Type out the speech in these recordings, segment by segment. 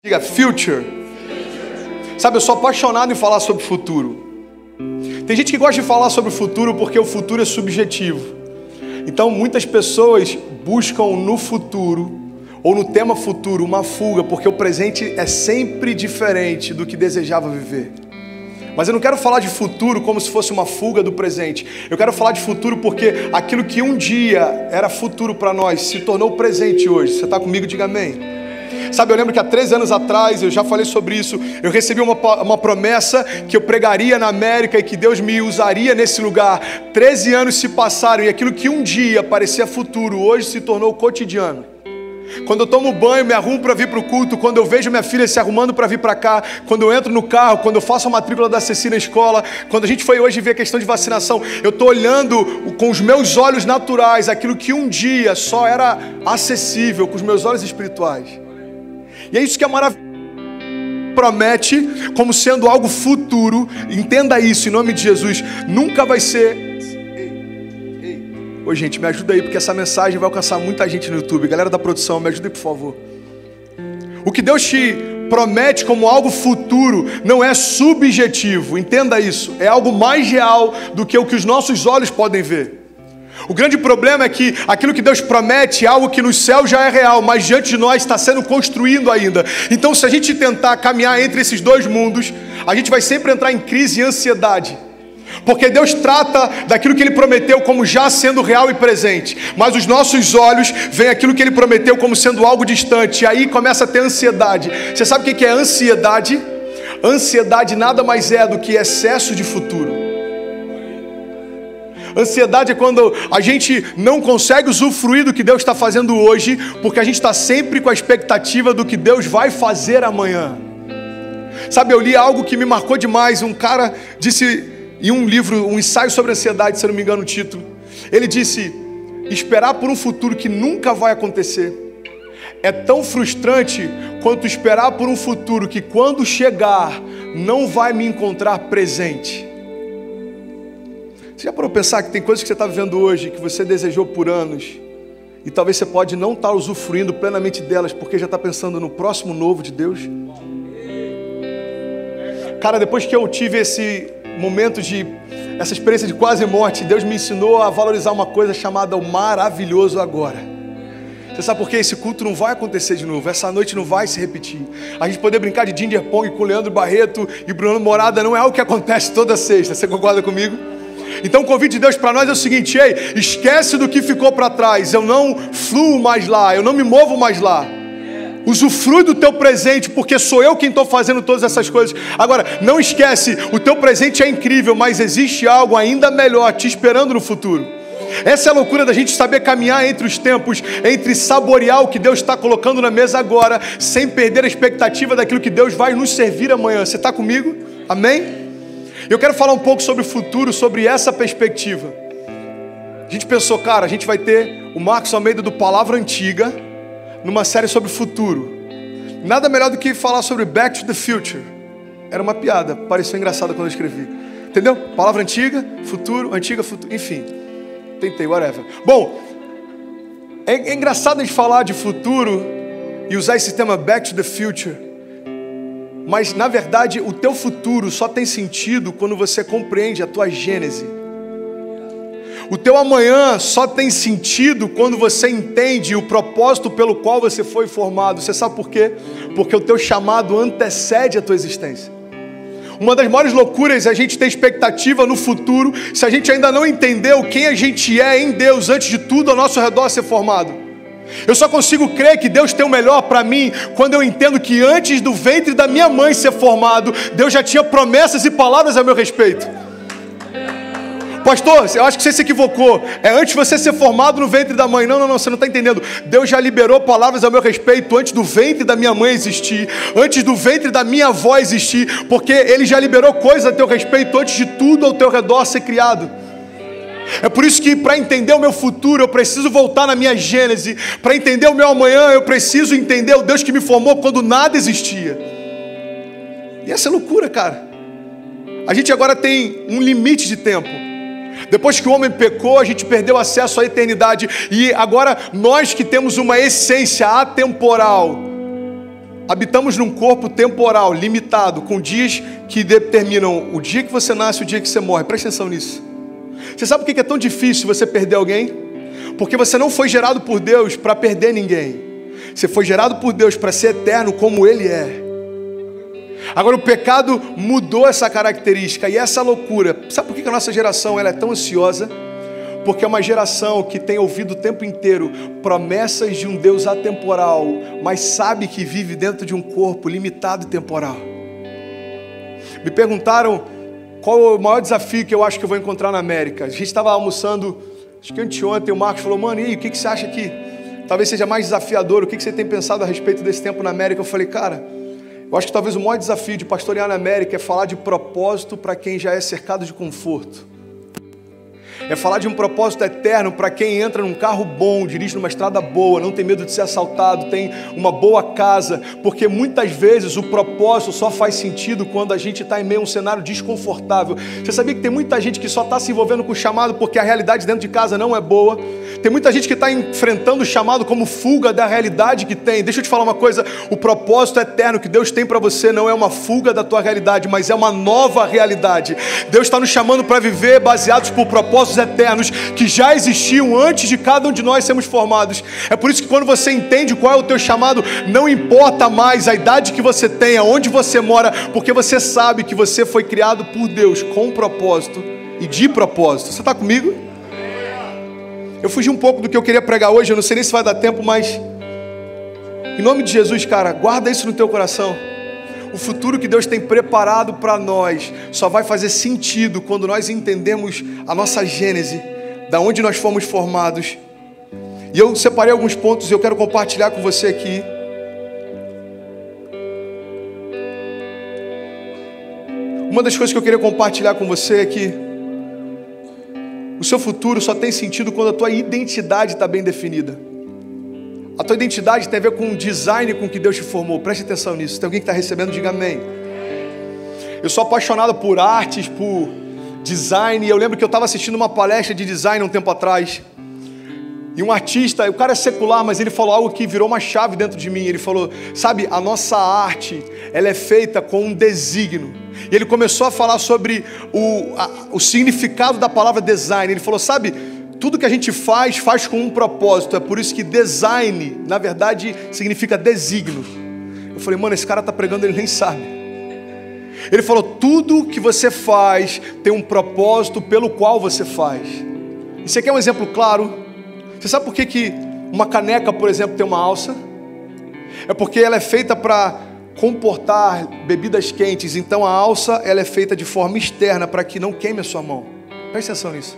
Diga, future. Sabe, eu sou apaixonado em falar sobre futuro. Tem gente que gosta de falar sobre o futuro porque o futuro é subjetivo. Então muitas pessoas buscam no futuro, ou no tema futuro, uma fuga, porque o presente é sempre diferente do que desejava viver. Mas eu não quero falar de futuro como se fosse uma fuga do presente. Eu quero falar de futuro porque aquilo que um dia era futuro para nós se tornou presente hoje. Você está comigo? Diga amém. Sabe, eu lembro que há 13 anos atrás, eu já falei sobre isso, eu recebi uma promessa que eu pregaria na América e que Deus me usaria nesse lugar. 13 anos se passaram e aquilo que um dia parecia futuro, hoje se tornou cotidiano. Quando eu tomo banho, me arrumo para vir para o culto, quando eu vejo minha filha se arrumando para vir para cá, quando eu entro no carro, quando eu faço a matrícula da Ceci na escola, quando a gente foi hoje ver a questão de vacinação, eu estou olhando com os meus olhos naturais aquilo que um dia só era acessível com os meus olhos espirituais. E é isso que é maravilhoso. Promete como sendo algo futuro. Entenda isso em nome de Jesus. Nunca vai ser. Ô gente, me ajuda aí, porque essa mensagem vai alcançar muita gente no YouTube. Galera da produção, me ajuda aí, por favor. O que Deus te promete como algo futuro não é subjetivo. Entenda isso. É algo mais real do que o que os nossos olhos podem ver. O grande problema é que aquilo que Deus promete é algo que nos céus já é real, mas diante de nós está sendo construído ainda. Então, se a gente tentar caminhar entre esses dois mundos, a gente vai sempre entrar em crise e ansiedade. Porque Deus trata daquilo que Ele prometeu como já sendo real e presente, mas os nossos olhos veem aquilo que Ele prometeu como sendo algo distante, e aí começa a ter ansiedade. Você sabe o que é ansiedade? Ansiedade nada mais é do que excesso de futuro. Ansiedade é quando a gente não consegue usufruir do que Deus está fazendo hoje, porque a gente está sempre com a expectativa do que Deus vai fazer amanhã. Sabe, eu li algo que me marcou demais. Um cara disse em um livro, um ensaio sobre ansiedade, se eu não me engano o título. Ele disse: esperar por um futuro que nunca vai acontecer é tão frustrante quanto esperar por um futuro que quando chegar não vai me encontrar presente. Você já parou para pensar que tem coisas que você está vivendo hoje, que você desejou por anos, e talvez você pode não estar usufruindo plenamente delas, porque já está pensando no próximo novo de Deus? Cara, depois que eu tive esse momento essa experiência de quase morte, Deus me ensinou a valorizar uma coisa chamada o maravilhoso agora. Você sabe por quê? Esse culto não vai acontecer de novo, essa noite não vai se repetir. A gente poder brincar de Ginger Pong com o Leandro Barreto e Bruno Morada não é algo que acontece toda sexta, você concorda comigo? Então o convite de Deus para nós é o seguinte: ei, esquece do que ficou para trás. Eu não fluo mais lá, eu não me movo mais lá. Usufrui do teu presente, porque sou eu quem estou fazendo todas essas coisas. Agora, não esquece, o teu presente é incrível, mas existe algo ainda melhor te esperando no futuro. Essa é a loucura da gente saber caminhar entre os tempos, entre saborear o que Deus está colocando na mesa agora, sem perder a expectativa daquilo que Deus vai nos servir amanhã. Você está comigo? Amém? Eu quero falar um pouco sobre o futuro, sobre essa perspectiva. A gente pensou, cara, a gente vai ter o Marcos Almeida do Palavra Antiga numa série sobre o futuro. Nada melhor do que falar sobre Back to the Future. Era uma piada, pareceu engraçada quando eu escrevi. Entendeu? Palavra antiga, futuro, enfim. Tentei, whatever. Bom, é engraçado a gente falar de futuro e usar esse tema Back to the Future. Mas, na verdade, o teu futuro só tem sentido quando você compreende a tua gênese. O teu amanhã só tem sentido quando você entende o propósito pelo qual você foi formado. Você sabe por quê? Porque o teu chamado antecede a tua existência. Uma das maiores loucuras é a gente ter expectativa no futuro se a gente ainda não entendeu quem a gente é em Deus antes de tudo ao nosso redor ser formado. Eu só consigo crer que Deus tem o melhor para mim quando eu entendo que antes do ventre da minha mãe ser formado, Deus já tinha promessas e palavras a meu respeito. Pastor, eu acho que você se equivocou. É antes de você ser formado no ventre da mãe. Não, você não está entendendo. Deus já liberou palavras a meu respeito antes do ventre da minha mãe existir, antes do ventre da minha avó existir, porque Ele já liberou coisas a teu respeito antes de tudo ao teu redor ser criado. É por isso que para entender o meu futuro eu preciso voltar na minha gênese. Para entender o meu amanhã eu preciso entender o Deus que me formou quando nada existia. E essa é loucura, cara. A gente agora tem um limite de tempo. Depois que o homem pecou, a gente perdeu acesso à eternidade. E agora nós que temos uma essência atemporal, habitamos num corpo temporal, limitado, com dias que determinam o dia que você nasce e o dia que você morre. Presta atenção nisso. Você sabe por que é tão difícil você perder alguém? Porque você não foi gerado por Deus para perder ninguém. Você foi gerado por Deus para ser eterno como Ele é. Agora o pecado mudou essa característica e essa loucura. Sabe por que a nossa geração ela é tão ansiosa? Porque é uma geração que tem ouvido o tempo inteiro promessas de um Deus atemporal, mas sabe que vive dentro de um corpo limitado e temporal. Me perguntaram qual é o maior desafio que eu acho que eu vou encontrar na América. A gente estava almoçando, acho que anteontem, o Marcos falou, mano, e aí, o que você acha que talvez seja mais desafiador? O que você tem pensado a respeito desse tempo na América? Eu falei, cara, eu acho que talvez o maior desafio de pastorear na América é falar de propósito para quem já é cercado de conforto. É falar de um propósito eterno para quem entra num carro bom, dirige numa estrada boa, não tem medo de ser assaltado, tem uma boa casa, porque muitas vezes o propósito só faz sentido quando a gente está em meio a um cenário desconfortável. Você sabia que tem muita gente que só está se envolvendo com o chamado porque a realidade dentro de casa não é boa? Tem muita gente que está enfrentando o chamado como fuga da realidade que tem. Deixa eu te falar uma coisa, o propósito eterno que Deus tem para você não é uma fuga da tua realidade, mas é uma nova realidade. Deus está nos chamando para viver baseados por propósitos eternos que já existiam antes de cada um de nós sermos formados. É por isso que quando você entende qual é o teu chamado, não importa mais a idade que você tem, aonde você mora, porque você sabe que você foi criado por Deus com propósito e de propósito. Você está comigo? Eu fugi um pouco do que eu queria pregar hoje, eu não sei nem se vai dar tempo, mas em nome de Jesus, cara, guarda isso no teu coração. O futuro que Deus tem preparado para nós só vai fazer sentido quando nós entendemos a nossa gênese, da onde nós fomos formados. E eu separei alguns pontos e eu quero compartilhar com você aqui. Uma das coisas que eu queria compartilhar com você é que o seu futuro só tem sentido quando a tua identidade está bem definida. A tua identidade tem a ver com o design com que Deus te formou. Preste atenção nisso. Tem alguém que está recebendo? Diga amém. Eu sou apaixonado por artes, por design. E eu lembro que eu estava assistindo uma palestra de design um tempo atrás. E um artista, o cara é secular, mas ele falou algo que virou uma chave dentro de mim. Ele falou, sabe, a nossa arte, ela é feita com um desígnio. E ele começou a falar sobre o significado da palavra design. Ele falou, sabe, tudo que a gente faz com um propósito. É por isso que design, na verdade, significa desígnio. Eu falei, mano, esse cara está pregando, ele nem sabe. Ele falou, tudo que você faz tem um propósito pelo qual você faz. E você quer um exemplo claro? Você sabe por que uma caneca, por exemplo, tem uma alça? É porque ela é feita para comportar bebidas quentes. Então a alça ela é feita de forma externa para que não queime a sua mão. Presta atenção nisso.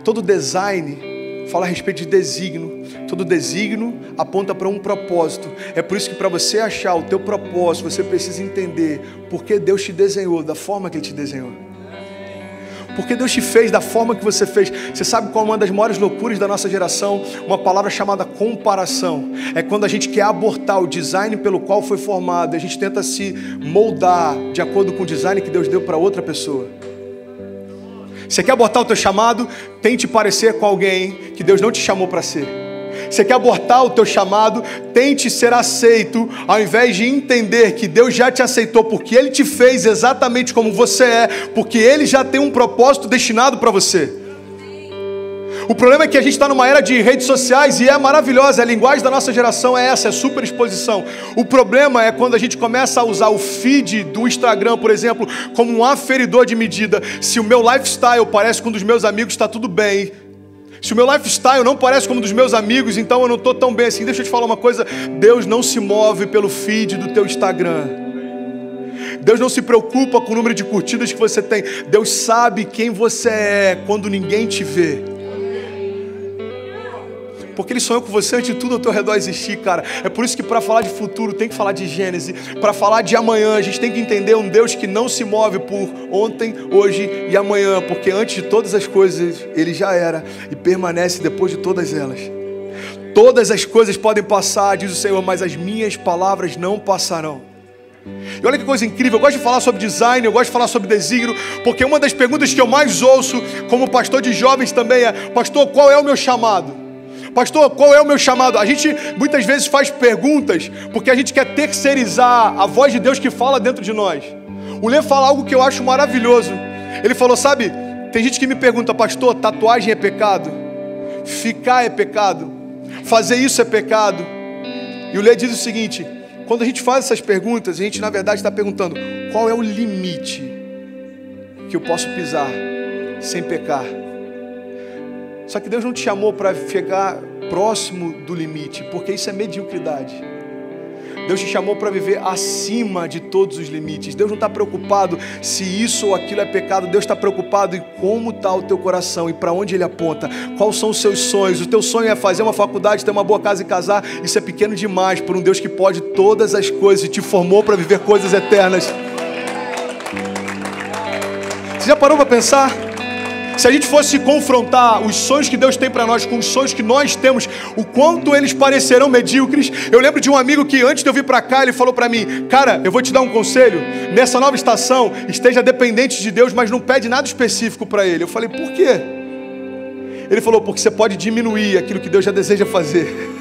Todo design fala a respeito de desígnio. Todo desígnio aponta para um propósito. É por isso que para você achar o teu propósito, você precisa entender por que Deus te desenhou da forma que Ele te desenhou. Porque Deus te fez da forma que você fez. Você sabe qual é uma das maiores loucuras da nossa geração? Uma palavra chamada comparação. É quando a gente quer abortar o design pelo qual foi formado. A gente tenta se moldar de acordo com o design que Deus deu para outra pessoa. Você quer abortar o teu chamado? Tente parecer com alguém que Deus não te chamou para ser. Você quer abortar o teu chamado? Tente ser aceito, ao invés de entender que Deus já te aceitou, porque Ele te fez exatamente como você é, porque Ele já tem um propósito destinado para você. O problema é que a gente está numa era de redes sociais e é maravilhosa, a linguagem da nossa geração é essa, é super exposição. O problema é quando a gente começa a usar o feed do Instagram, por exemplo, como um aferidor de medida. Se o meu lifestyle parece com um dos meus amigos, está tudo bem. Se o meu lifestyle não parece como um dos meus amigos, então eu não estou tão bem assim. Deixa eu te falar uma coisa, Deus não se move pelo feed do teu Instagram. Deus não se preocupa com o número de curtidas que você tem. Deus sabe quem você é quando ninguém te vê. Porque Ele sonhou com você antes de tudo ao teu redor existir, cara. É por isso que para falar de futuro tem que falar de Gênesis. Para falar de amanhã a gente tem que entender um Deus que não se move por ontem, hoje e amanhã. Porque antes de todas as coisas Ele já era e permanece depois de todas elas. Todas as coisas podem passar, diz o Senhor, mas as minhas palavras não passarão. E olha que coisa incrível, eu gosto de falar sobre design, eu gosto de falar sobre desígnio, porque uma das perguntas que eu mais ouço como pastor de jovens também é: pastor, qual é o meu chamado? Pastor, qual é o meu chamado? A gente muitas vezes faz perguntas porque a gente quer terceirizar a voz de Deus que fala dentro de nós. O Lê fala algo que eu acho maravilhoso. Ele falou, sabe, tem gente que me pergunta, pastor, tatuagem é pecado? Ficar é pecado? Fazer isso é pecado? E o Lê diz o seguinte, quando a gente faz essas perguntas, a gente na verdade está perguntando, qual é o limite que eu posso pisar sem pecar? Só que Deus não te chamou para chegar próximo do limite, porque isso é mediocridade. Deus te chamou para viver acima de todos os limites. Deus não está preocupado se isso ou aquilo é pecado. Deus está preocupado em como está o teu coração e para onde ele aponta. Quais são os seus sonhos? O teu sonho é fazer uma faculdade, ter uma boa casa e casar. Isso é pequeno demais por um Deus que pode todas as coisas e te formou para viver coisas eternas. Você já parou para pensar? Se a gente fosse confrontar os sonhos que Deus tem para nós com os sonhos que nós temos, o quanto eles parecerão medíocres. Eu lembro de um amigo que antes de eu vir para cá, ele falou para mim, cara, eu vou te dar um conselho, nessa nova estação, esteja dependente de Deus, mas não pede nada específico para Ele. Eu falei, por quê? Ele falou, porque você pode diminuir aquilo que Deus já deseja fazer.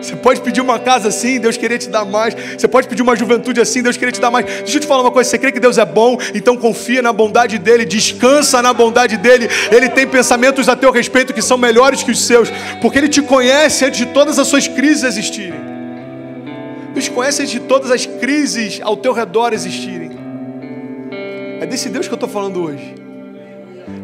Você pode pedir uma casa assim, Deus queria te dar mais. Você pode pedir uma juventude assim, Deus queria te dar mais. Deixa eu te falar uma coisa, você crê que Deus é bom? Então confia na bondade dEle, descansa na bondade dEle. Ele tem pensamentos a teu respeito que são melhores que os seus, porque Ele te conhece antes de todas as suas crises existirem. Deus te conhece antes de todas as crises ao teu redor existirem. É desse Deus que eu estou falando hoje.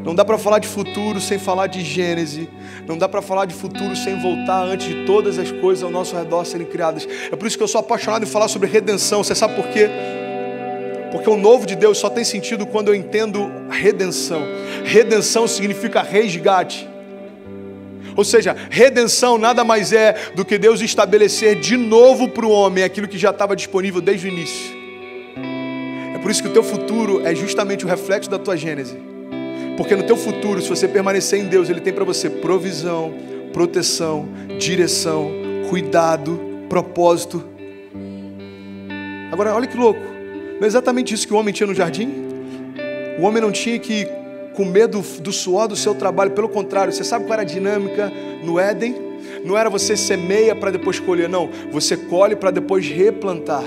Não dá para falar de futuro sem falar de Gênesis. Não dá para falar de futuro sem voltar antes de todas as coisas ao nosso redor serem criadas. É por isso que eu sou apaixonado em falar sobre redenção. Você sabe por quê? Porque o novo de Deus só tem sentido quando eu entendo redenção. Redenção significa resgate. Ou seja, redenção nada mais é do que Deus estabelecer de novo para o homem aquilo que já estava disponível desde o início. É por isso que o teu futuro é justamente o reflexo da tua Gênesis. Porque no teu futuro, se você permanecer em Deus, Ele tem para você provisão, proteção, direção, cuidado, propósito. Agora, olha que louco. Não é exatamente isso que o homem tinha no jardim? O homem não tinha que comer do suor do seu trabalho. Pelo contrário, você sabe qual era a dinâmica no Éden? Não era você semeia para depois colher, não. Você colhe para depois replantar.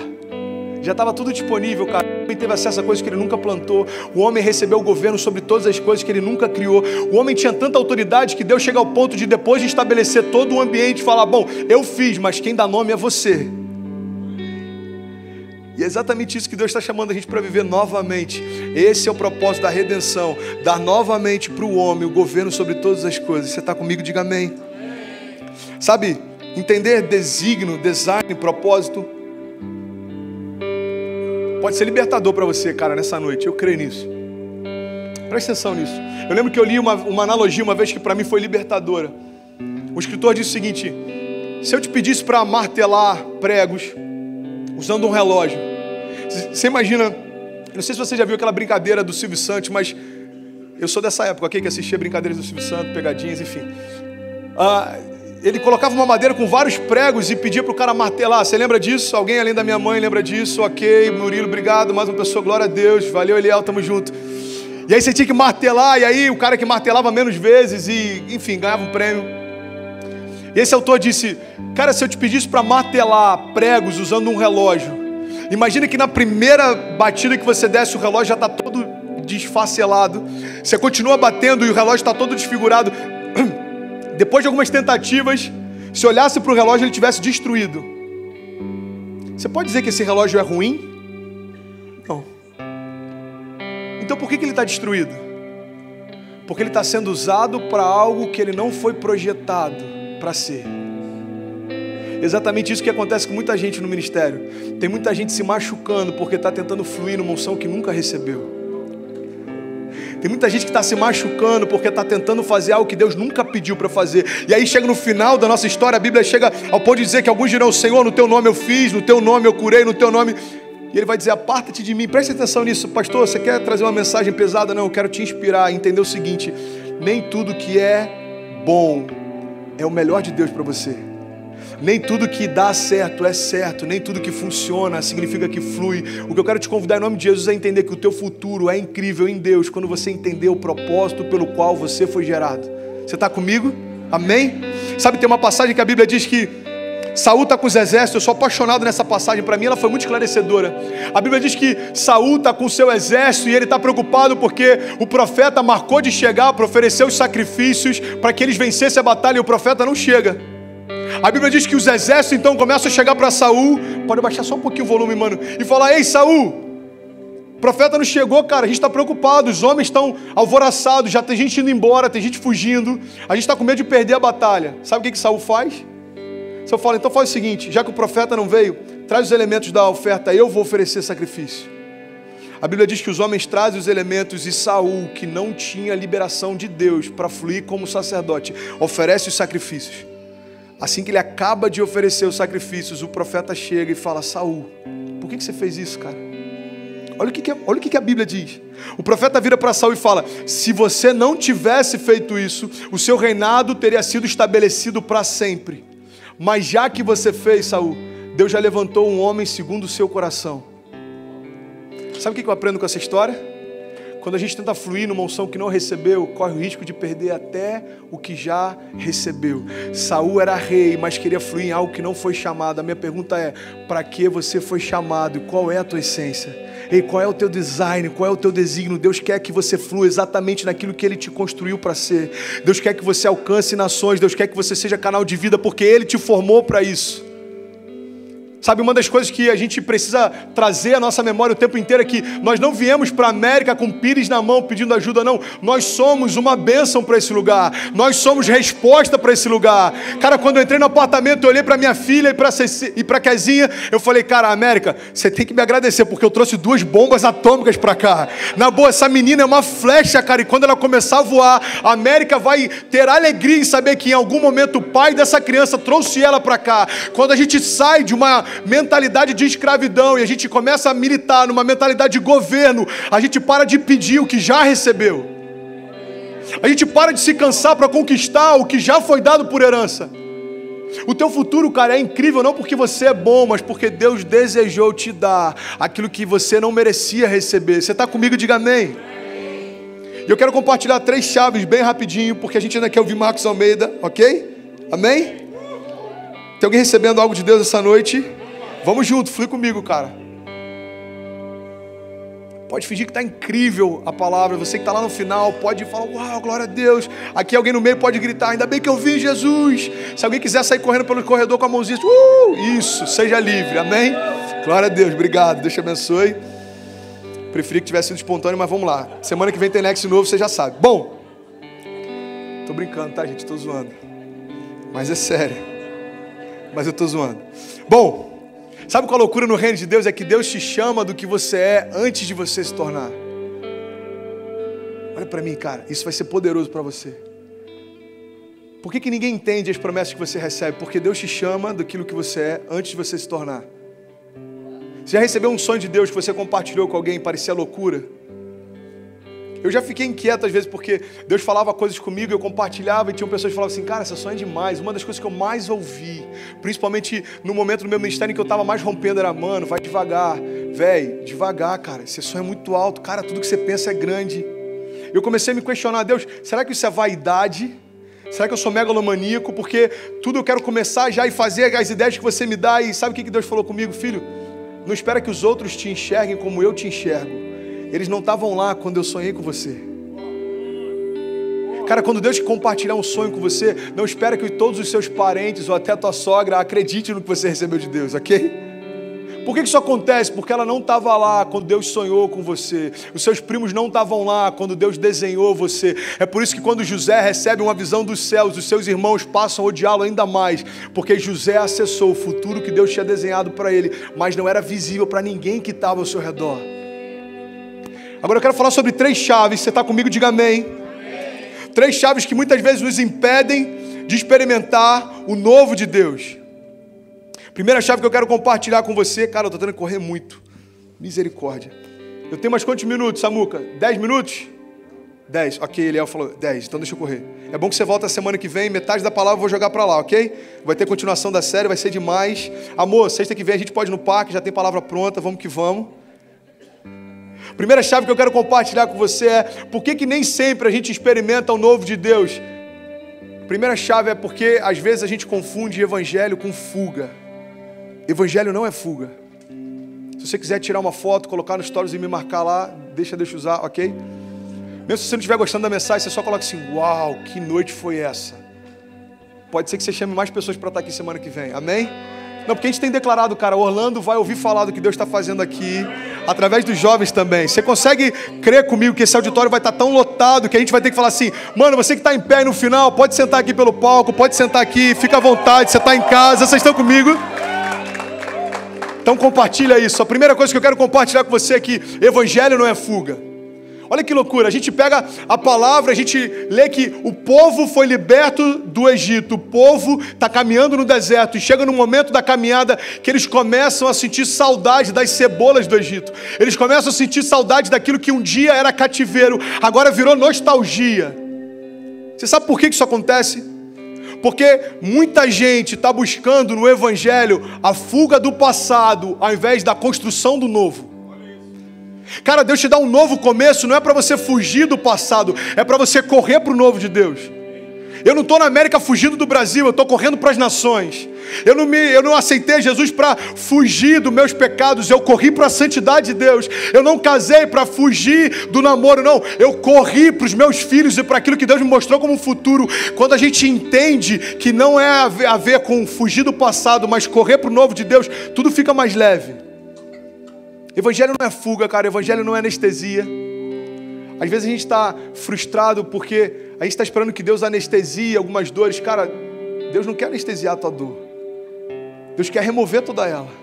Já estava tudo disponível, cara. O homem teve acesso a coisas que ele nunca plantou. O homem recebeu o governo sobre todas as coisas que ele nunca criou. O homem tinha tanta autoridade que Deus chega ao ponto de, depois de estabelecer todo o ambiente, falar, bom, eu fiz, mas quem dá nome é você. E é exatamente isso que Deus está chamando a gente para viver novamente. Esse é o propósito da redenção. Dar novamente para o homem o governo sobre todas as coisas. Você está comigo? Diga amém. Sabe, entender desígnio, design, propósito pode ser libertador para você, cara, nessa noite. Eu creio nisso. Presta atenção nisso. Eu lembro que eu li uma analogia uma vez que para mim foi libertadora. O escritor disse o seguinte: se eu te pedisse para martelar pregos usando um relógio, você imagina, não sei se você já viu aquela brincadeira do Silvio Santos, mas eu sou dessa época aqui que assistia brincadeiras do Silvio Santos, pegadinhas, enfim. Ele colocava uma madeira com vários pregos e pedia para o cara martelar. Você lembra disso? Alguém além da minha mãe lembra disso? Ok, Murilo, obrigado. Mais uma pessoa, glória a Deus. Valeu, Eliel, tamo junto. E aí você tinha que martelar, e aí o cara que martelava menos vezes e, enfim, ganhava um prêmio. E esse autor disse, cara, se eu te pedisse para martelar pregos usando um relógio, imagina que na primeira batida que você desce, o relógio já está todo desfacelado. Você continua batendo e o relógio está todo desfigurado. Depois de algumas tentativas, se olhasse para o relógio, ele tivesse destruído. Você pode dizer que esse relógio é ruim? Não. Então por que ele está destruído? Porque ele está sendo usado para algo que ele não foi projetado para ser. Exatamente isso que acontece com muita gente no ministério. Tem muita gente se machucando porque está tentando fluir numa unção que nunca recebeu. Tem muita gente que está se machucando porque está tentando fazer algo que Deus nunca pediu para fazer. E aí chega no final da nossa história, a Bíblia chega ao ponto de dizer que alguns dirão, Senhor, no teu nome eu fiz, no teu nome eu curei, no teu nome... E ele vai dizer, aparta-te de mim. Preste atenção nisso. Pastor, você quer trazer uma mensagem pesada? Não, eu quero te inspirar a entender o seguinte. Nem tudo que é bom é o melhor de Deus para você. Nem tudo que dá certo é certo, nem tudo que funciona significa que flui. O que eu quero te convidar em nome de Jesus é entender que o teu futuro é incrível em Deus quando você entender o propósito pelo qual você foi gerado. Você está comigo? Amém? Sabe, tem uma passagem que a Bíblia diz que Saul está com os exércitos. Eu sou apaixonado nessa passagem, para mim ela foi muito esclarecedora. A Bíblia diz que Saul está com o seu exército e ele está preocupado porque o profeta marcou de chegar para oferecer os sacrifícios para que eles vencessem a batalha, e o profeta não chega. A Bíblia diz que os exércitos então começam a chegar para Saul. Pode baixar só um pouquinho o volume, mano, e falar: ei, Saul, o profeta não chegou, cara, a gente está preocupado, os homens estão alvoroçados, já tem gente indo embora, tem gente fugindo, a gente está com medo de perder a batalha. Sabe o que Saul faz? Saul fala: então faz o seguinte, já que o profeta não veio, traz os elementos da oferta, eu vou oferecer sacrifício. A Bíblia diz que os homens trazem os elementos e Saul, que não tinha liberação de Deus para fluir como sacerdote, oferece os sacrifícios. Assim que ele acaba de oferecer os sacrifícios, o profeta chega e fala: Saul, por que você fez isso, cara? Olha o que a Bíblia diz. O profeta vira para Saul e fala: se você não tivesse feito isso, o seu reinado teria sido estabelecido para sempre. Mas já que você fez, Saul, Deus já levantou um homem segundo o seu coração. Sabe o que eu aprendo com essa história? Quando a gente tenta fluir numa unção que não recebeu, corre o risco de perder até o que já recebeu. Saul era rei, mas queria fluir em algo que não foi chamado. A minha pergunta é: para que você foi chamado e qual é a tua essência? Ei, qual é o teu design, qual é o teu desígnio? Deus quer que você flua exatamente naquilo que Ele te construiu para ser. Deus quer que você alcance nações, Deus quer que você seja canal de vida, porque Ele te formou para isso. Sabe, uma das coisas que a gente precisa trazer à nossa memória o tempo inteiro é que nós não viemos para a América com pires na mão pedindo ajuda, não. Nós somos uma bênção para esse lugar. Nós somos resposta para esse lugar. Cara, quando eu entrei no apartamento, eu olhei para minha filha e para a Kezinha, eu falei: cara, América, você tem que me agradecer, porque eu trouxe 2 bombas atômicas para cá. Na boa, essa menina é uma flecha, cara, e quando ela começar a voar, a América vai ter alegria em saber que em algum momento o pai dessa criança trouxe ela para cá. Quando a gente sai de uma mentalidade de escravidão e a gente começa a militar numa mentalidade de governo, a gente para de pedir o que já recebeu. A gente para de se cansar para conquistar o que já foi dado por herança. O teu futuro, cara, é incrível não porque você é bom, mas porque Deus desejou te dar aquilo que você não merecia receber. Você está comigo? Diga amém. E eu quero compartilhar 3 chaves bem rapidinho, porque a gente ainda quer ouvir Marcos Almeida, ok? Amém? Tem alguém recebendo algo de Deus essa noite? Vamos junto, flui comigo, cara. Pode fingir que está incrível a palavra. Você que está lá no final, pode falar: uau, glória a Deus. Aqui alguém no meio pode gritar: ainda bem que eu vi Jesus. Se alguém quiser sair correndo pelo corredor com a mãozinha, isso, seja livre, amém? Glória a Deus, obrigado, Deus te abençoe. Preferi que tivesse sido espontâneo, mas vamos lá. Semana que vem tem Next novo, você já sabe. Bom, tô brincando, tá, gente? Tô zoando. Mas é sério. Mas eu tô zoando. Bom, sabe qual a loucura no reino de Deus? É que Deus te chama do que você é antes de você se tornar. Olha para mim, cara, isso vai ser poderoso para você. Por que ninguém entende as promessas que você recebe? Porque Deus te chama daquilo que você é antes de você se tornar. Você já recebeu um sonho de Deus que você compartilhou com alguém e parecia loucura? Eu já fiquei inquieto às vezes porque Deus falava coisas comigo, eu compartilhava e tinham pessoas que falavam assim: cara, esse sonho é demais. Uma das coisas que eu mais ouvi, principalmente no momento do meu ministério em que eu estava mais rompendo, era: mano, vai devagar, velho, devagar, cara, esse sonho é muito alto, cara, tudo que você pensa é grande. Eu comecei a me questionar: Deus, será que isso é vaidade? Será que eu sou megalomaníaco? Porque tudo eu quero começar já e fazer as ideias que você me dá. E sabe o que Deus falou comigo? Filho, não espera que os outros te enxerguem como eu te enxergo. Eles não estavam lá quando eu sonhei com você. Cara, quando Deus compartilhar um sonho com você, não espera que todos os seus parentes ou até a tua sogra acreditem no que você recebeu de Deus, ok? Por que isso acontece? Porque ela não estava lá quando Deus sonhou com você. Os seus primos não estavam lá quando Deus desenhou você. É por isso que quando José recebe uma visão dos céus, os seus irmãos passam a odiá-lo ainda mais, porque José acessou o futuro que Deus tinha desenhado para ele, mas não era visível para ninguém que estava ao seu redor. Agora eu quero falar sobre 3 chaves. Você está comigo? Diga amém. 3 chaves que muitas vezes nos impedem de experimentar o novo de Deus. Primeira chave que eu quero compartilhar com você. Cara, eu estou tendo que correr muito. Misericórdia. Eu tenho mais quantos minutos, Samuca? 10 minutos? 10. Ok, Eliel falou 10, então deixa eu correr. É bom que você volta a semana que vem. Metade da palavra eu vou jogar para lá, ok? Vai ter continuação da série, vai ser demais. Amor, sexta que vem a gente pode ir no parque, já tem palavra pronta, vamos que vamos. Primeira chave que eu quero compartilhar com você é: por que nem sempre a gente experimenta o novo de Deus? Primeira chave é porque às vezes a gente confunde evangelho com fuga. Evangelho não é fuga. Se você quiser tirar uma foto, colocar no stories e me marcar lá, deixa eu usar, ok? Mesmo se você não estiver gostando da mensagem, você só coloca assim, uau, que noite foi essa? Pode ser que você chame mais pessoas para estar aqui semana que vem, amém? Não, porque a gente tem declarado, cara, Orlando vai ouvir falar do que Deus está fazendo aqui, através dos jovens também. Você consegue crer comigo que esse auditório vai estar tão lotado que a gente vai ter que falar assim, mano, você que está em pé no final, pode sentar aqui pelo palco, pode sentar aqui, fica à vontade, você está em casa, vocês estão comigo? Então compartilha isso. A primeira coisa que eu quero compartilhar com você é que evangelho não é fuga. Olha que loucura, a gente pega a palavra, a gente lê que o povo foi liberto do Egito, o povo está caminhando no deserto e chega no momento da caminhada que eles começam a sentir saudade das cebolas do Egito. Eles começam a sentir saudade daquilo que um dia era cativeiro, agora virou nostalgia. Você sabe por que isso acontece? Porque muita gente está buscando no evangelho a fuga do passado ao invés da construção do novo. Cara, Deus te dá um novo começo, não é para você fugir do passado, é para você correr para o novo de Deus. Eu não estou na América fugindo do Brasil, eu estou correndo para as nações. Eu não aceitei Jesus para fugir dos meus pecados, eu corri para a santidade de Deus. Eu não casei para fugir do namoro, não. Eu corri para os meus filhos e para aquilo que Deus me mostrou como um futuro. Quando a gente entende que não é a ver com fugir do passado, mas correr para o novo de Deus, tudo fica mais leve. Evangelho não é fuga, cara. Evangelho não é anestesia. Às vezes a gente está frustrado porque a gente está esperando que Deus anestesie algumas dores. Cara, Deus não quer anestesiar a tua dor. Deus quer remover toda ela.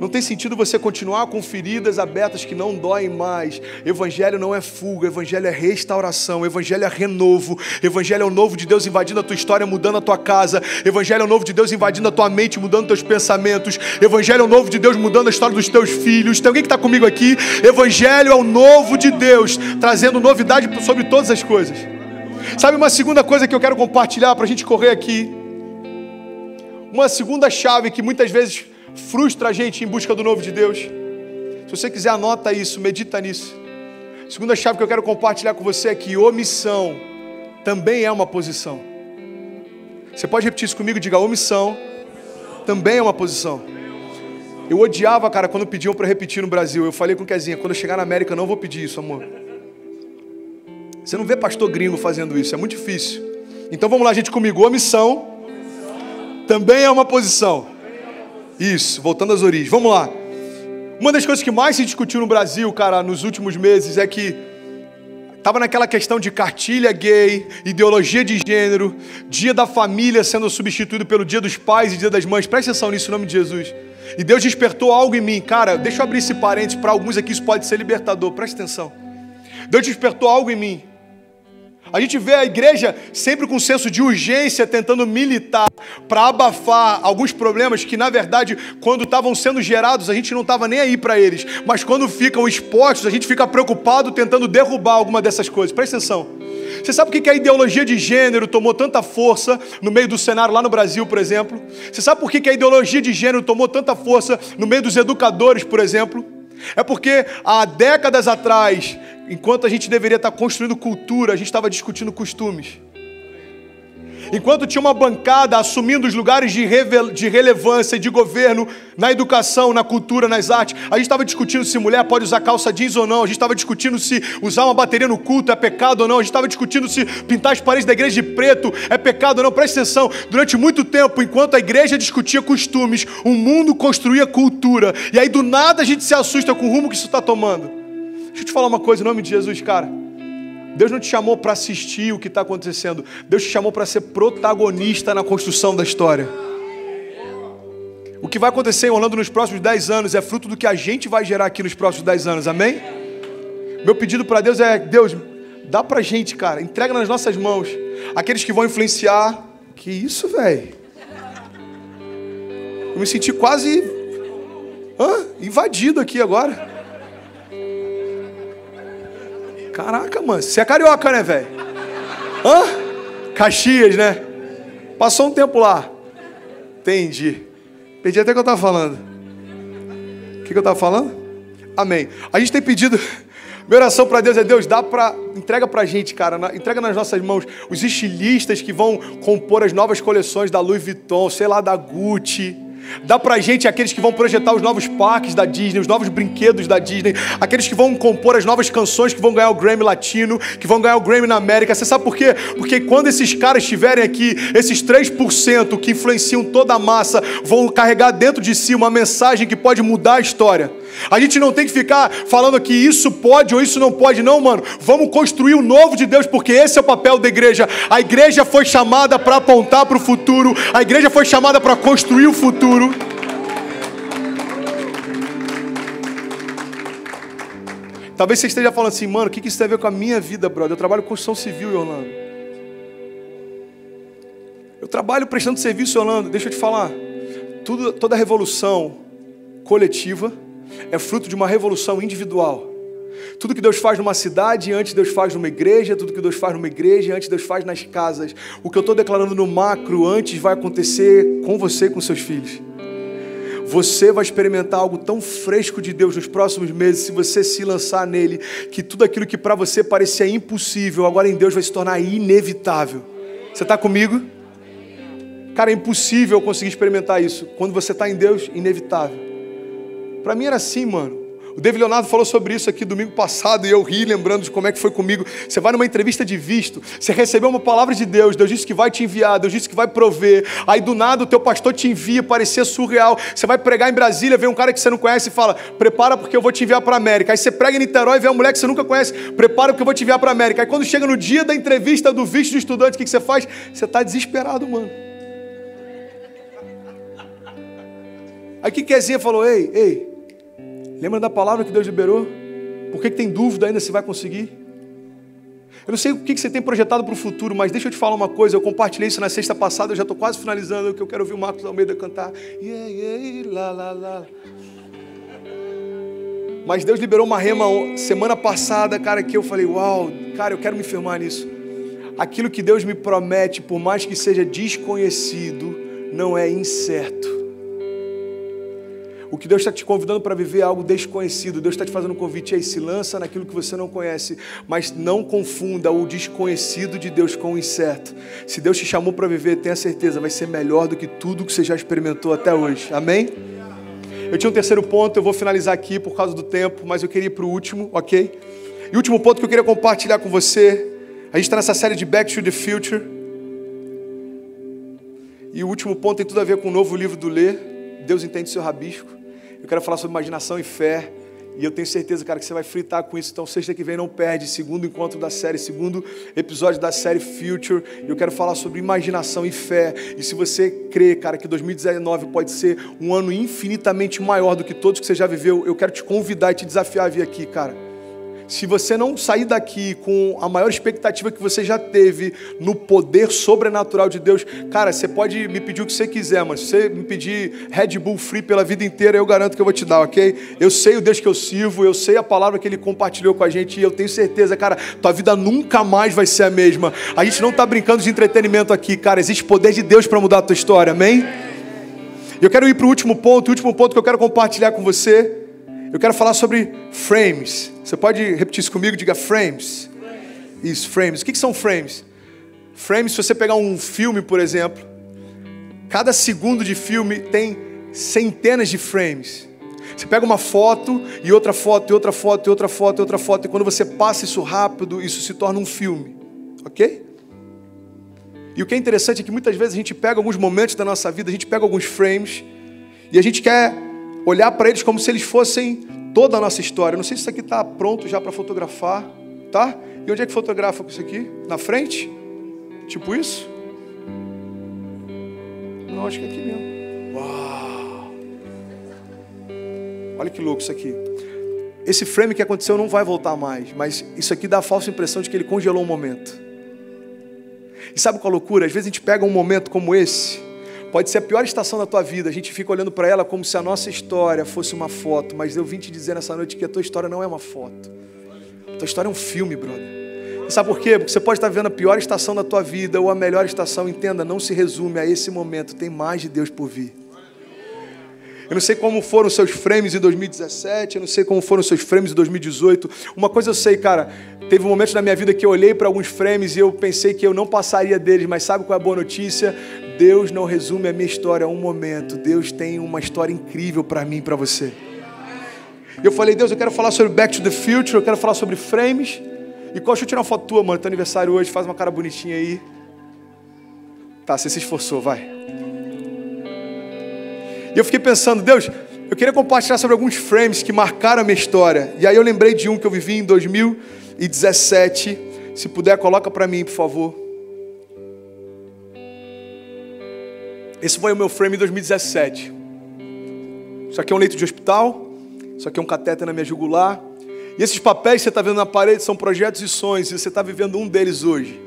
Não tem sentido você continuar com feridas abertas que não doem mais. Evangelho não é fuga, evangelho é restauração, evangelho é renovo, evangelho é o novo de Deus invadindo a tua história, mudando a tua casa, evangelho é o novo de Deus invadindo a tua mente, mudando teus pensamentos, evangelho é o novo de Deus mudando a história dos teus filhos. Tem alguém que está comigo aqui? Evangelho é o novo de Deus, trazendo novidade sobre todas as coisas. Sabe uma segunda coisa que eu quero compartilhar para a gente correr aqui? Uma segunda chave que muitas vezes frustra a gente em busca do novo de Deus. Se você quiser, anota isso, medita nisso. A segunda chave que eu quero compartilhar com você é que omissão também é uma posição. Você pode repetir isso comigo? Diga, omissão também é uma posição. Eu odiava, cara, quando pediam para repetir no Brasil. Eu falei com o Kezinha, quando eu chegar na América eu não vou pedir isso, amor. Você não vê pastor gringo fazendo isso, é muito difícil. Então vamos lá, gente, comigo. Omissão também é uma posição. Isso, voltando às origens. Vamos lá. Uma das coisas que mais se discutiu no Brasil, cara, nos últimos meses é que estava naquela questão de cartilha gay, ideologia de gênero, dia da família sendo substituído pelo dia dos pais e dia das mães. Presta atenção nisso, em nome de Jesus. E Deus despertou algo em mim. Cara, deixa eu abrir esse parênteses, para alguns aqui isso pode ser libertador. Presta atenção. Deus despertou algo em mim. A gente vê a igreja sempre com um senso de urgência, tentando militar para abafar alguns problemas que, na verdade, quando estavam sendo gerados, a gente não estava nem aí para eles. Mas quando ficam expostos, a gente fica preocupado tentando derrubar alguma dessas coisas. Presta atenção. Você sabe por que a ideologia de gênero tomou tanta força no meio do cenário lá no Brasil, por exemplo? Você sabe por que a ideologia de gênero tomou tanta força no meio dos educadores, por exemplo? É porque há décadas atrás, enquanto a gente deveria estar construindo cultura, a gente estava discutindo costumes. Enquanto tinha uma bancada assumindo os lugares de relevância e de governo na educação, na cultura, nas artes, a gente estava discutindo se mulher pode usar calça jeans ou não, a gente estava discutindo se usar uma bateria no culto é pecado ou não, a gente estava discutindo se pintar as paredes da igreja de preto é pecado ou não. Presta atenção, durante muito tempo, enquanto a igreja discutia costumes, o mundo construía cultura, e aí do nada a gente se assusta com o rumo que isso está tomando. Deixa eu te falar uma coisa em nome de Jesus, cara. Deus não te chamou para assistir o que está acontecendo. Deus te chamou para ser protagonista na construção da história. O que vai acontecer em Orlando nos próximos 10 anos é fruto do que a gente vai gerar aqui nos próximos 10 anos, amém? Meu pedido para Deus é, Deus, dá pra gente, cara, entrega nas nossas mãos aqueles que vão influenciar. Que isso, velho? Eu me senti quase invadido aqui agora. Caraca, mano, você é carioca, né, velho? Caxias, né? Passou um tempo lá. Entendi. Perdi até o que eu estava falando. O que eu estava falando? Amém. A gente tem pedido Minha oração para Deus é: Deus, entrega pra gente, cara, entrega nas nossas mãos os estilistas que vão compor as novas coleções da Louis Vuitton, sei lá, da Gucci. Dá pra gente aqueles que vão projetar os novos parques da Disney, os novos brinquedos da Disney, aqueles que vão compor as novas canções que vão ganhar o Grammy Latino, que vão ganhar o Grammy na América. Você sabe por quê? Porque quando esses caras estiverem aqui, esses 3% que influenciam toda a massa vão carregar dentro de si uma mensagem que pode mudar a história. A gente não tem que ficar falando aqui isso pode ou isso não pode, não, mano. Vamos construir o novo de Deus, porque esse é o papel da igreja. A igreja foi chamada para apontar para o futuro. A igreja foi chamada para construir o futuro. Talvez você esteja falando assim: mano, o que isso tem a ver com a minha vida, brother? Eu trabalho com construção civil em Orlando. Eu trabalho prestando serviço em Orlando. Deixa eu te falar. Toda revolução coletiva é fruto de uma revolução individual. Tudo que Deus faz numa cidade, antes Deus faz numa igreja. Tudo que Deus faz numa igreja, antes Deus faz nas casas. O que eu estou declarando no macro, antes vai acontecer com você e com seus filhos. Você vai experimentar algo tão fresco de Deus nos próximos meses, se você se lançar nele, que tudo aquilo que para você parecia impossível, agora em Deus vai se tornar inevitável. Você está comigo? Cara, é impossível eu conseguir experimentar isso. Quando você está em Deus, inevitável. Para mim era assim, mano. O David Leonardo falou sobre isso aqui domingo passado e eu ri lembrando de como é que foi comigo. Você vai numa entrevista de visto, você recebeu uma palavra de Deus, Deus disse que vai te enviar, Deus disse que vai prover. Aí do nada o teu pastor te envia, parecia surreal. Você vai pregar em Brasília, vem um cara que você não conhece e fala: prepara porque eu vou te enviar para a América. Aí você prega em Niterói e vê uma mulher que você nunca conhece: prepara porque eu vou te enviar para a América. Aí quando chega no dia da entrevista do visto de estudante, o que você faz? Você está desesperado, mano. Aí que Kezinha falou: ei, lembra da palavra que Deus liberou? Por que tem dúvida ainda se vai conseguir? Eu não sei o que você tem projetado para o futuro, mas deixa eu te falar uma coisa. Eu compartilhei isso na sexta passada, eu já estou quase finalizando, que eu quero ouvir o Marcos Almeida cantar. Lá, lá, lá. Mas Deus liberou uma rema semana passada, cara, que eu falei: uau, cara, eu quero me firmar nisso. Aquilo que Deus me promete, por mais que seja desconhecido, não é incerto. O que Deus está te convidando para viver é algo desconhecido. Deus está te fazendo um convite aí: se lança naquilo que você não conhece, mas não confunda o desconhecido de Deus com o incerto. Se Deus te chamou para viver, tenha certeza, vai ser melhor do que tudo que você já experimentou até hoje. Amém? Eu tinha um terceiro ponto, eu vou finalizar aqui por causa do tempo, mas eu queria ir para o último, ok? E o último ponto que eu queria compartilhar com você, a gente está nessa série de Back to the Future. E o último ponto tem tudo a ver com o novo livro do Lê, Deus Entende Seu Rabisco. Eu quero falar sobre imaginação e fé. E eu tenho certeza, cara, que você vai fritar com isso. Então, sexta que vem não perde. Segundo encontro da série, segundo episódio da série Future. E eu quero falar sobre imaginação e fé. E se você crê, cara, que 2019 pode ser um ano infinitamente maior do que todos que você já viveu, eu quero te convidar e te desafiar a vir aqui, cara. Se você não sair daqui com a maior expectativa que você já teve no poder sobrenatural de Deus, cara, você pode me pedir o que você quiser, mas se você me pedir Red Bull Free pela vida inteira, eu garanto que eu vou te dar, ok? Eu sei o Deus que eu sirvo, eu sei a palavra que Ele compartilhou com a gente e eu tenho certeza, cara, tua vida nunca mais vai ser a mesma. A gente não está brincando de entretenimento aqui, cara, existe poder de Deus para mudar a tua história, amém? E eu quero ir para o último ponto que eu quero compartilhar com você. Eu quero falar sobre frames. Você pode repetir isso comigo? Diga frames. Isso, frames. O que são frames? Frames, se você pegar um filme, por exemplo, cada segundo de filme tem centenas de frames. Você pega uma foto e outra foto, e outra foto, e outra foto, e outra foto, e quando você passa isso rápido, isso se torna um filme. Ok? E o que é interessante é que muitas vezes a gente pega alguns momentos da nossa vida, a gente pega alguns frames, e a gente quer olhar para eles como se eles fossem toda a nossa história. Não sei se isso aqui está pronto já para fotografar, tá? E onde é que fotografa com isso aqui? Na frente? Tipo isso? Não, acho que é aqui mesmo. Uau! Olha que louco isso aqui. Esse frame que aconteceu não vai voltar mais, mas isso aqui dá a falsa impressão de que ele congelou um momento. E sabe qual a loucura? Às vezes a gente pega um momento como esse, pode ser a pior estação da tua vida, a gente fica olhando para ela como se a nossa história fosse uma foto, mas eu vim te dizer nessa noite que a tua história não é uma foto. A tua história é um filme, brother. E sabe por quê? Porque você pode estar vendo a pior estação da tua vida ou a melhor estação, entenda, não se resume a esse momento, tem mais de Deus por vir. Eu não sei como foram os seus frames em 2017, eu não sei como foram os seus frames em 2018. Uma coisa eu sei, cara, teve momentos na minha vida que eu olhei para alguns frames e eu pensei que eu não passaria deles, mas sabe qual é a boa notícia? Deus não resume a minha história a um momento. Deus tem uma história incrível para mim e para você. E eu falei, Deus, eu quero falar sobre Back to the Future, eu quero falar sobre frames. E deixa eu tirar uma foto tua, mano, teu aniversário hoje, faz uma cara bonitinha aí. Tá, você se esforçou, vai. E eu fiquei pensando, Deus, eu queria compartilhar sobre alguns frames que marcaram a minha história. E aí eu lembrei de um que eu vivi em 2017. Se puder, coloca para mim, por favor. Esse foi o meu frame em 2017. Isso aqui é um leito de hospital. Isso aqui é um catéter na minha jugular. E esses papéis que você está vendo na parede são projetos e sonhos. E você está vivendo um deles hoje.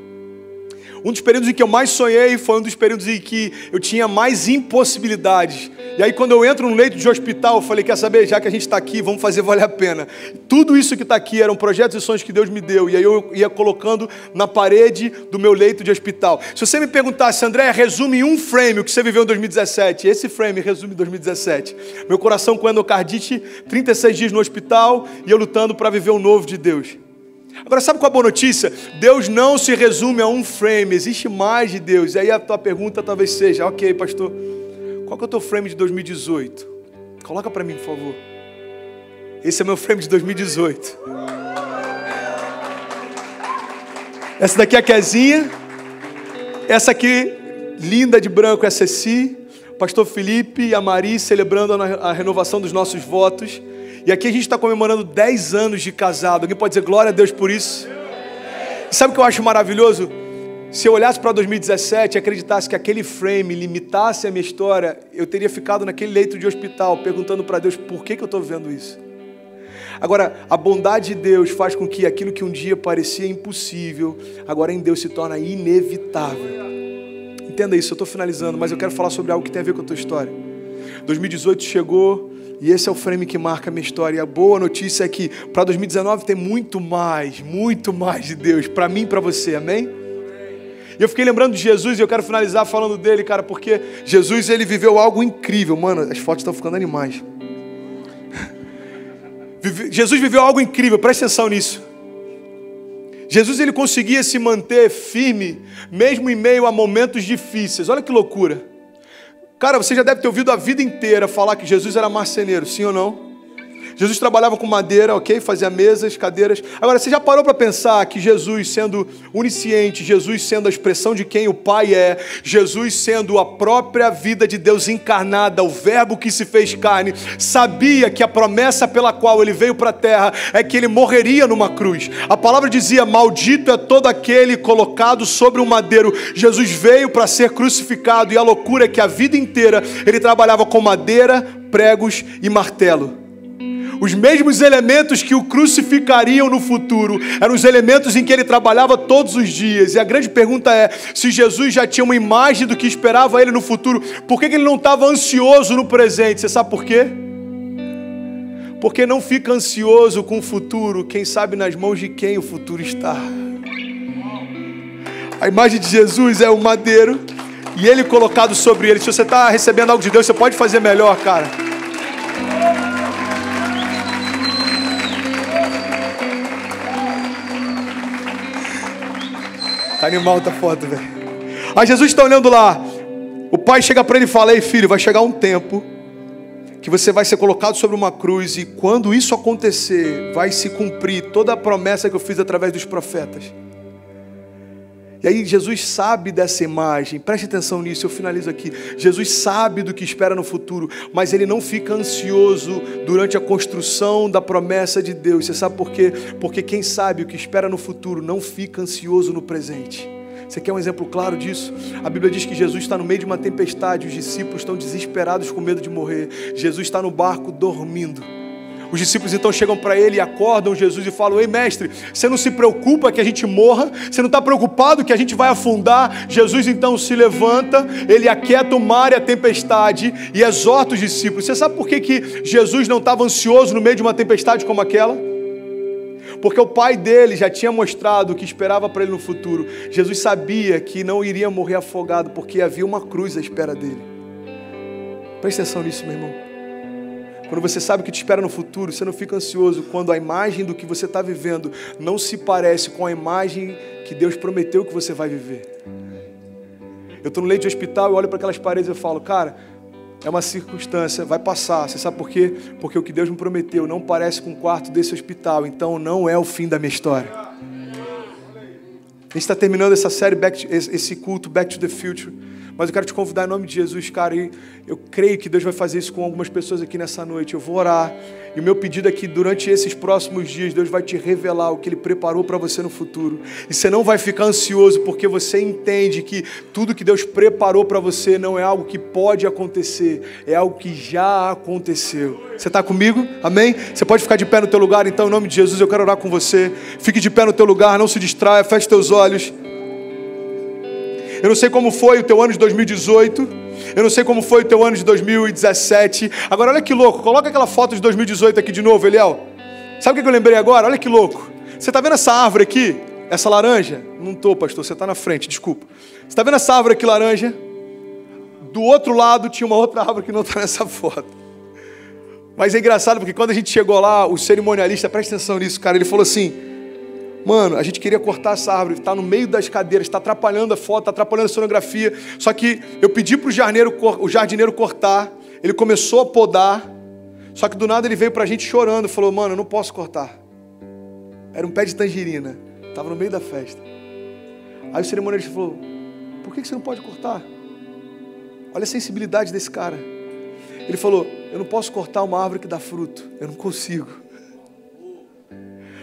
Um dos períodos em que eu mais sonhei foi um dos períodos em que eu tinha mais impossibilidades. E aí quando eu entro num leito de hospital, eu falei, quer saber, já que a gente está aqui, vamos fazer valer a pena. Tudo isso que está aqui eram projetos e sonhos que Deus me deu. E aí eu ia colocando na parede do meu leito de hospital. Se você me perguntasse, André, resume em um frame o que você viveu em 2017. Esse frame resume 2017. Meu coração com endocardite, 36 dias no hospital e eu lutando para viver o novo de Deus. Agora, sabe qual é a boa notícia? Deus não se resume a um frame, existe mais de Deus. E aí a tua pergunta talvez seja, ok, pastor, qual que é o teu frame de 2018? Coloca para mim, por favor. Esse é meu frame de 2018. Essa daqui é a Kezinha. Essa aqui, linda de branco, é a Ceci. Pastor Felipe e a Mari celebrando a renovação dos nossos votos. E aqui a gente está comemorando 10 anos de casado. Alguém pode dizer glória a Deus por isso? E sabe o que eu acho maravilhoso? Se eu olhasse para 2017 e acreditasse que aquele frame limitasse a minha história, eu teria ficado naquele leito de hospital, perguntando para Deus, por que eu estou vivendo isso? Agora, a bondade de Deus faz com que aquilo que um dia parecia impossível, agora em Deus se torna inevitável. Entenda isso, eu estou finalizando, mas eu quero falar sobre algo que tem a ver com a tua história. 2018 chegou... E esse é o frame que marca a minha história. E a boa notícia é que para 2019 tem muito mais de Deus. Para mim e para você, amém? E eu fiquei lembrando de Jesus e eu quero finalizar falando dele, cara, porque Jesus, ele viveu algo incrível. Mano, as fotos estão ficando animais. Jesus viveu algo incrível, presta atenção nisso. Jesus, ele conseguia se manter firme, mesmo em meio a momentos difíceis. Olha que loucura. Cara, você já deve ter ouvido a vida inteira falar que Jesus era marceneiro, sim ou não? Jesus trabalhava com madeira, ok? Fazia mesas, cadeiras. Agora, você já parou para pensar que Jesus sendo onisciente, Jesus sendo a expressão de quem o Pai é, Jesus sendo a própria vida de Deus encarnada, o verbo que se fez carne, sabia que a promessa pela qual ele veio para a terra é que ele morreria numa cruz. A palavra dizia, maldito é todo aquele colocado sobre um madeiro. Jesus veio para ser crucificado e a loucura é que a vida inteira ele trabalhava com madeira, pregos e martelo. Os mesmos elementos que o crucificariam no futuro eram os elementos em que ele trabalhava todos os dias. E a grande pergunta é, se Jesus já tinha uma imagem do que esperava ele no futuro, por que ele não estava ansioso no presente? Você sabe por quê? Porque não fica ansioso com o futuro quem sabe nas mãos de quem o futuro está. A imagem de Jesus é o madeiro e ele colocado sobre ele. Se você está recebendo algo de Deus, você pode fazer melhor, cara. Tá animal, tá foto, velho. Aí Jesus está olhando lá. O pai chega para ele e fala, ei filho, vai chegar um tempo que você vai ser colocado sobre uma cruz e quando isso acontecer, vai se cumprir toda a promessa que eu fiz através dos profetas. E aí Jesus sabe dessa imagem, preste atenção nisso, eu finalizo aqui. Jesus sabe do que espera no futuro, mas ele não fica ansioso durante a construção da promessa de Deus. Você sabe por quê? Porque quem sabe o que espera no futuro não fica ansioso no presente. Você quer um exemplo claro disso? A Bíblia diz que Jesus está no meio de uma tempestade, os discípulos estão desesperados com medo de morrer. Jesus está no barco dormindo. Os discípulos então chegam para ele e acordam Jesus e falam, ei mestre, você não se preocupa que a gente morra? Você não está preocupado que a gente vai afundar? Jesus então se levanta, ele aquieta o mar e a tempestade e exorta os discípulos. Você sabe por que Jesus não estava ansioso no meio de uma tempestade como aquela? Porque o pai dele já tinha mostrado o que esperava para ele no futuro. Jesus sabia que não iria morrer afogado porque havia uma cruz à espera dele. Presta atenção nisso, meu irmão. Quando você sabe o que te espera no futuro, você não fica ansioso quando a imagem do que você está vivendo não se parece com a imagem que Deus prometeu que você vai viver. Eu estou no leito de hospital e olho para aquelas paredes e eu falo, cara, é uma circunstância, vai passar. Você sabe por quê? Porque o que Deus me prometeu não parece com o quarto desse hospital, então não é o fim da minha história. A gente está terminando essa série, esse culto Back to the Future, mas eu quero te convidar em nome de Jesus, cara, e eu creio que Deus vai fazer isso com algumas pessoas aqui nessa noite. Eu vou orar, e o meu pedido é que durante esses próximos dias, Deus vai te revelar o que Ele preparou para você no futuro. E você não vai ficar ansioso, porque você entende que tudo que Deus preparou para você não é algo que pode acontecer, é algo que já aconteceu. Você está comigo? Amém? Você pode ficar de pé no teu lugar, então, em nome de Jesus, eu quero orar com você. Fique de pé no teu lugar, não se distraia, feche teus olhos. Eu não sei como foi o teu ano de 2018. Eu não sei como foi o teu ano de 2017. Agora, olha que louco. Coloca aquela foto de 2018 aqui de novo, Eliel. Sabe o que eu lembrei agora? Olha que louco. Você está vendo essa árvore aqui? Essa laranja? Não estou, pastor. Você está na frente, desculpa. Você está vendo essa árvore aqui laranja? Do outro lado tinha uma outra árvore que não está nessa foto. Mas é engraçado porque quando a gente chegou lá, o cerimonialista, presta atenção nisso, cara. Ele falou assim... Mano, a gente queria cortar essa árvore, está no meio das cadeiras, está atrapalhando a foto, está atrapalhando a sonografia. Só que eu pedi para o jardineiro cortar, ele começou a podar, só que do nada ele veio para a gente chorando e falou, mano, eu não posso cortar. Era um pé de tangerina, estava no meio da festa. Aí o cerimonialista falou, por que você não pode cortar? Olha a sensibilidade desse cara. Ele falou, eu não posso cortar uma árvore que dá fruto, eu não consigo.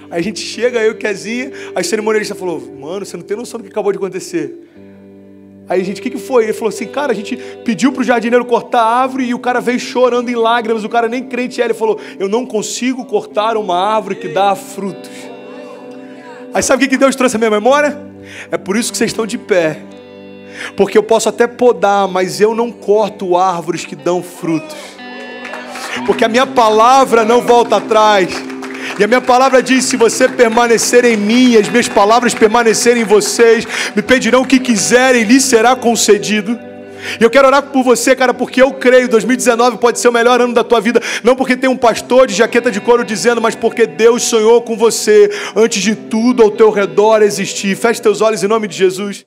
Aí a gente chega, eu e o Kezinha, aí o cerimonialista falou, mano, você não tem noção do que acabou de acontecer. Aí a gente, o que foi? Ele falou assim, cara, a gente pediu pro jardineiro cortar a árvore e o cara veio chorando em lágrimas, o cara nem crente é, ele falou, eu não consigo cortar uma árvore que dá frutos. Aí sabe o que Deus trouxe à minha memória? É por isso que vocês estão de pé. Porque eu posso até podar, mas eu não corto árvores que dão frutos. Porque a minha palavra não volta atrás. E a minha palavra diz, se você permanecer em mim e as minhas palavras permanecerem em vocês, me pedirão o que quiserem, lhes será concedido. E eu quero orar por você, cara, porque eu creio, 2019 pode ser o melhor ano da tua vida, não porque tem um pastor de jaqueta de couro dizendo, mas porque Deus sonhou com você, antes de tudo ao teu redor existir. Feche teus olhos em nome de Jesus.